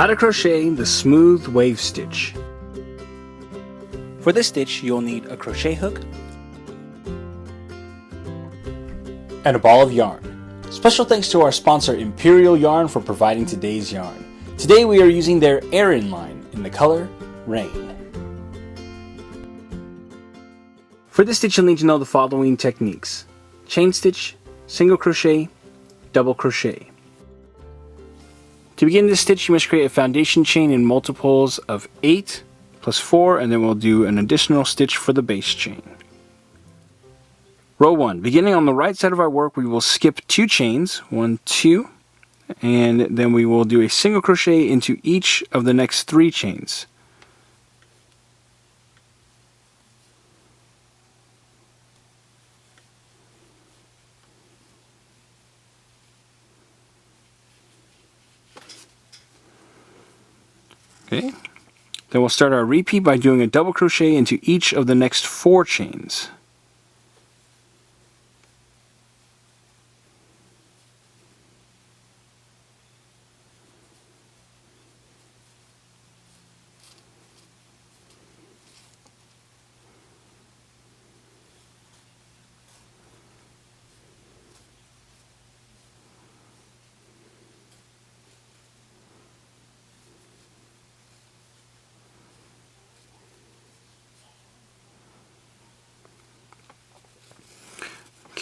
How to crochet the smooth wave stitch. For this stitch, you'll need a crochet hook and a ball of yarn. Special thanks to our sponsor Imperial Yarn for providing today's yarn. Today we are using their Aran line in the color Rain. For this stitch, you'll need to know the following techniques: chain stitch, single crochet, double crochet. To begin this stitch, you must create a foundation chain in multiples of 8 plus 4, and then we'll do an additional stitch for the base chain. Row 1. Beginning on the right side of our work, we will skip 2 chains, 1, 2, and then we will do a single crochet into each of the next 3 chains. Okay. Then we'll start our repeat by doing a double crochet into each of the next 4 chains.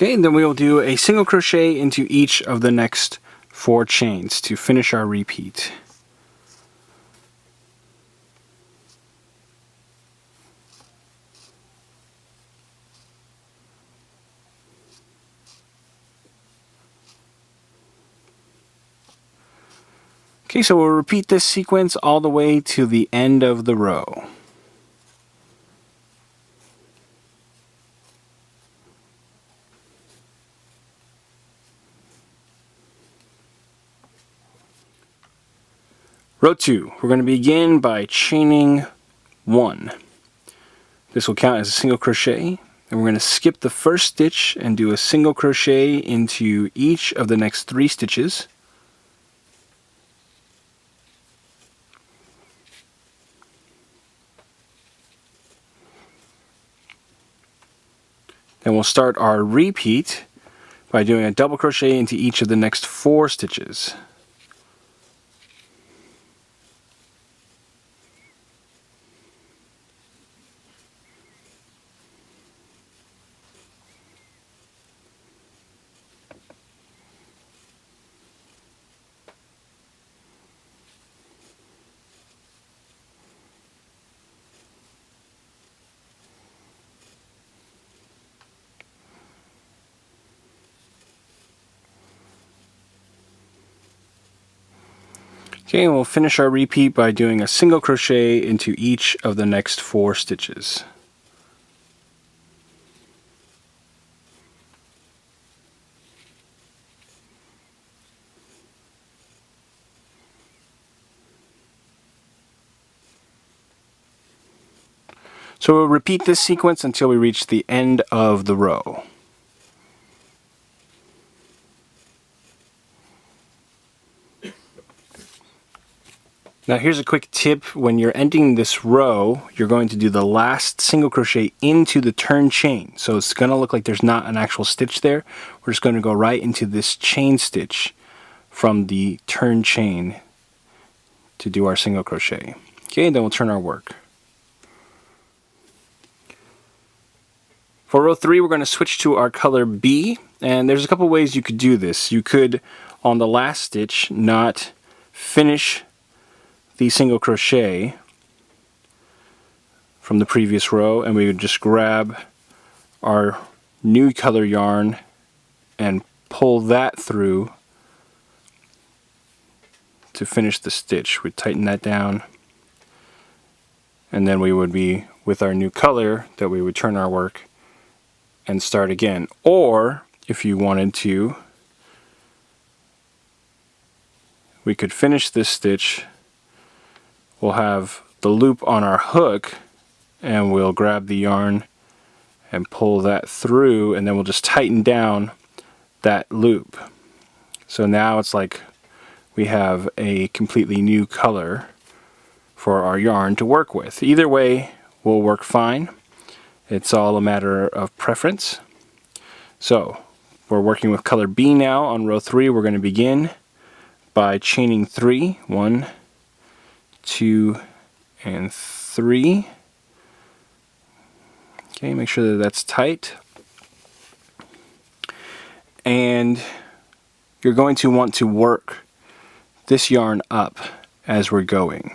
Okay, and then we will do a single crochet into each of the next 4 chains to finish our repeat. Okay, so we'll repeat this sequence all the way to the end of the row. Row 2, we're going to begin by chaining 1. This will count as a single crochet, and we're going to skip the first stitch and do a single crochet into each of the next 3 stitches. Then we'll start our repeat by doing a double crochet into each of the next 4 stitches. Okay, and we'll finish our repeat by doing a single crochet into each of the next 4 stitches. So we'll repeat this sequence until we reach the end of the row. Now here's a quick tip: when you're ending this row, you're going to do the last single crochet into the turn chain. So it's going to look like there's not an actual stitch there. We're just going to go right into this chain stitch from the turn chain to do our single crochet. Okay, and then we'll turn our work. For row 3, we're going to switch to our color B, and there's a couple ways you could do this. You could, on the last stitch, not finish the single crochet from the previous row, and we would just grab our new color yarn and pull that through to finish the stitch. We'd tighten that down, and then we would be with our new color that we would turn our work and start again. Or if you wanted to, we could finish this stitch. We'll have the loop on our hook, and we'll grab the yarn and pull that through, and then we'll just tighten down that loop. So now it's like we have a completely new color for our yarn to work with. Either way will work fine. It's all a matter of preference. So we're working with color B now on row 3. We're going to begin by chaining 3. 1, 2, and 3. Okay, make sure that that's tight. And you're going to want to work this yarn up as we're going,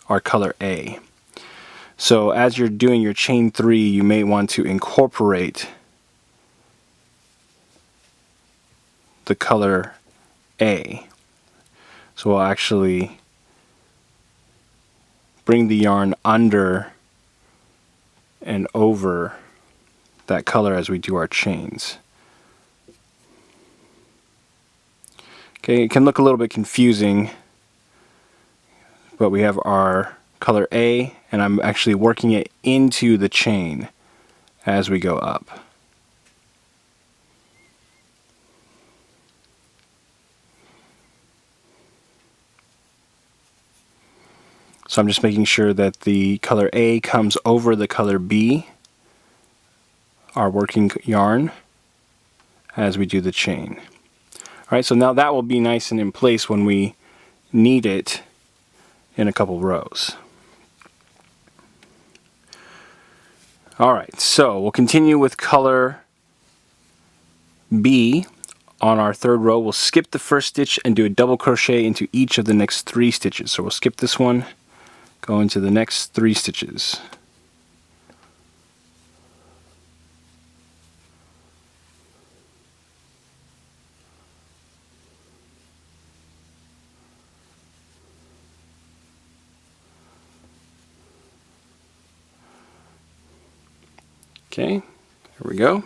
our color A. So as you're doing your chain 3, you may want to incorporate the color A. So we'll actually bring the yarn under and over that color as we do our chains. Okay, it can look a little bit confusing, but we have our color A, and I'm actually working it into the chain as we go up. So I'm just making sure that the color A comes over the color B, our working yarn, as we do the chain. Alright, so now that will be nice and in place when we need it in a couple rows. Alright, so we'll continue with color B. On our third row, we'll skip the first stitch and do a double crochet into each of the next 3 stitches. So we'll skip this one, go into the next 3 stitches. Okay, here we go.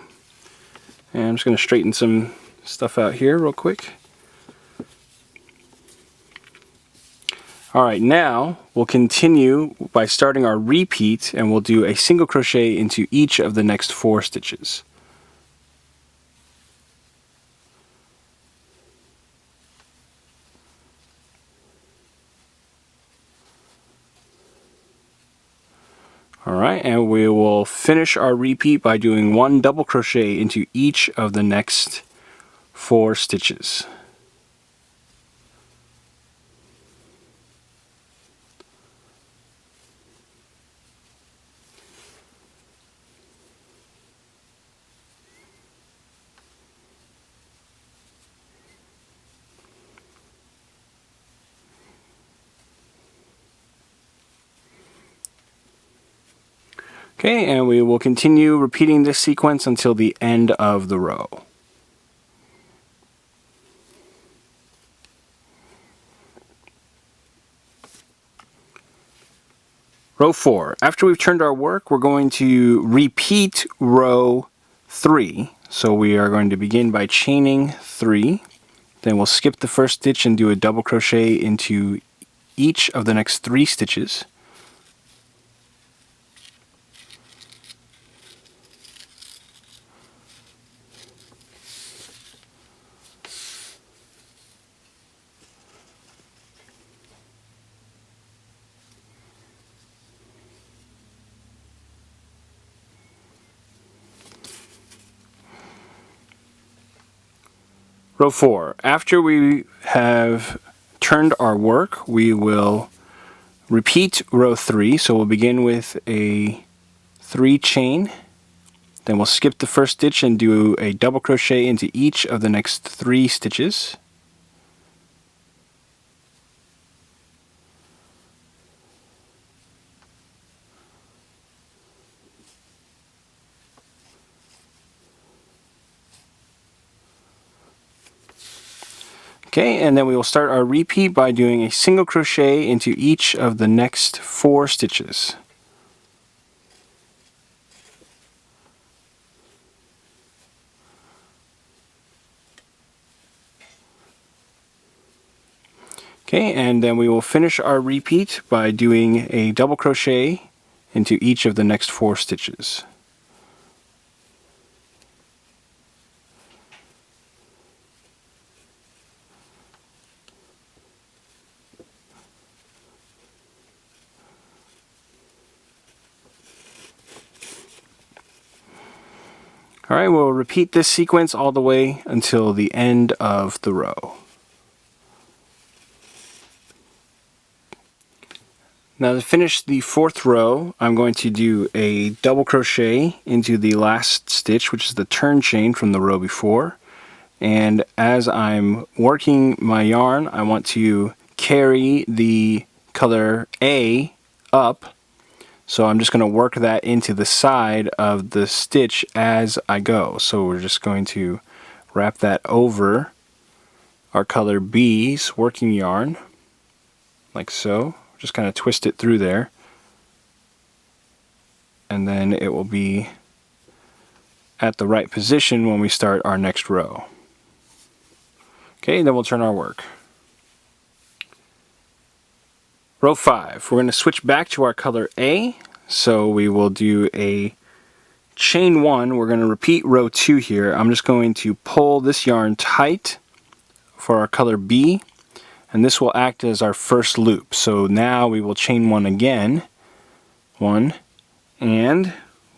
And I'm just going to straighten some stuff out here real quick. Alright, now we'll continue by starting our repeat, and we'll do a single crochet into each of the next 4 stitches. Alright, and we will finish our repeat by doing 1 double crochet into each of the next 4 stitches. Okay, and we will continue repeating this sequence until the end of the row. Row 4. After we've turned our work, we're going to repeat row 3. So we are going to begin by chaining 3. Then we'll skip the first stitch and do a double crochet into each of the next 3 stitches. Row 4. After we have turned our work, we will repeat row 3. So we'll begin with a 3 chain. Then we'll skip the first stitch and do a double crochet into each of the next 3 stitches. Okay, and then we will start our repeat by doing a single crochet into each of the next 4 stitches. Okay, and then we will finish our repeat by doing a double crochet into each of the next 4 stitches. Alright, we'll repeat this sequence all the way until the end of the row. Now to finish the 4th row, I'm going to do a double crochet into the last stitch, which is the turn chain from the row before. And as I'm working my yarn, I want to carry the color A up. So I'm just going to work that into the side of the stitch as I go. So we're just going to wrap that over our color B's working yarn, like so. Just kind of twist it through there. And then it will be at the right position when we start our next row. Okay, then we'll turn our work. Row 5, we're going to switch back to our color A. So we will do a chain 1. We're going to repeat row 2 here. I'm just going to pull this yarn tight for our color B, and this will act as our first loop. So now we will chain 1 again. 1, and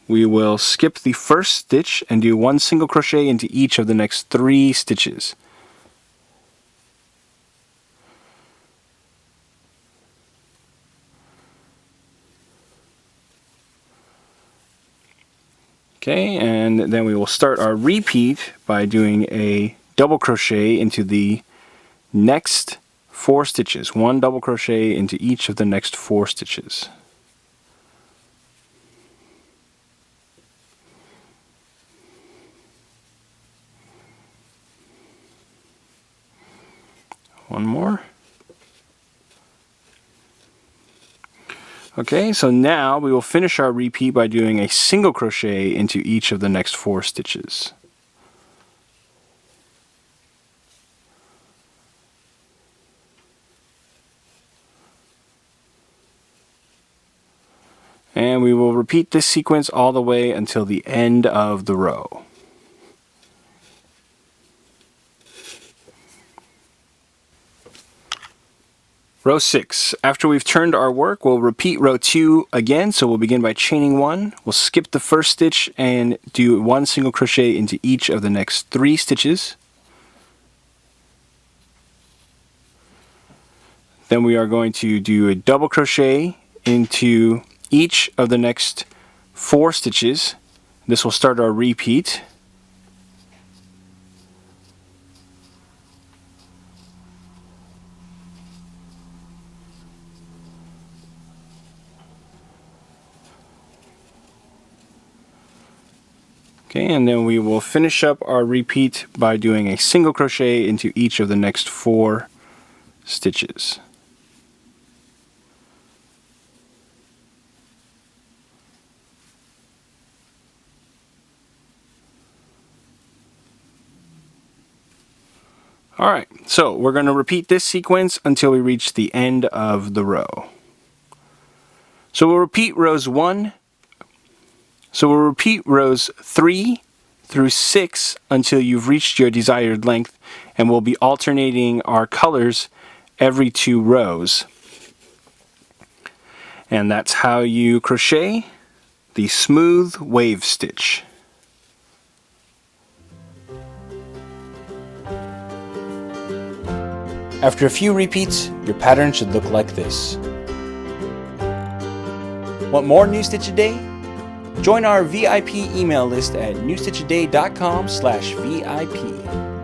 we will skip the first stitch and do 1 single crochet into each of the next 3 stitches. Okay, and then we will start our repeat by doing a double crochet into the next 4 stitches. 1 double crochet into each of the next 4 stitches. One more. Okay, so now we will finish our repeat by doing a single crochet into each of the next 4 stitches. And we will repeat this sequence all the way until the end of the row. Row 6. After we've turned our work, we'll repeat row 2 again. So we'll begin by chaining 1. We'll skip the first stitch and do 1 single crochet into each of the next 3 stitches. Then we are going to do a double crochet into each of the next 4 stitches. This will start our repeat. Okay, and then we will finish up our repeat by doing a single crochet into each of the next 4 stitches. Alright, so we're going to repeat this sequence until we reach the end of the row. So we'll repeat rows 3 through 6 until you've reached your desired length, and we'll be alternating our colors every 2 rows. And that's how you crochet the smooth wave stitch. After a few repeats, your pattern should look like this. Want more New Stitch a Day? Join our VIP email list at newstitchaday.com/VIP.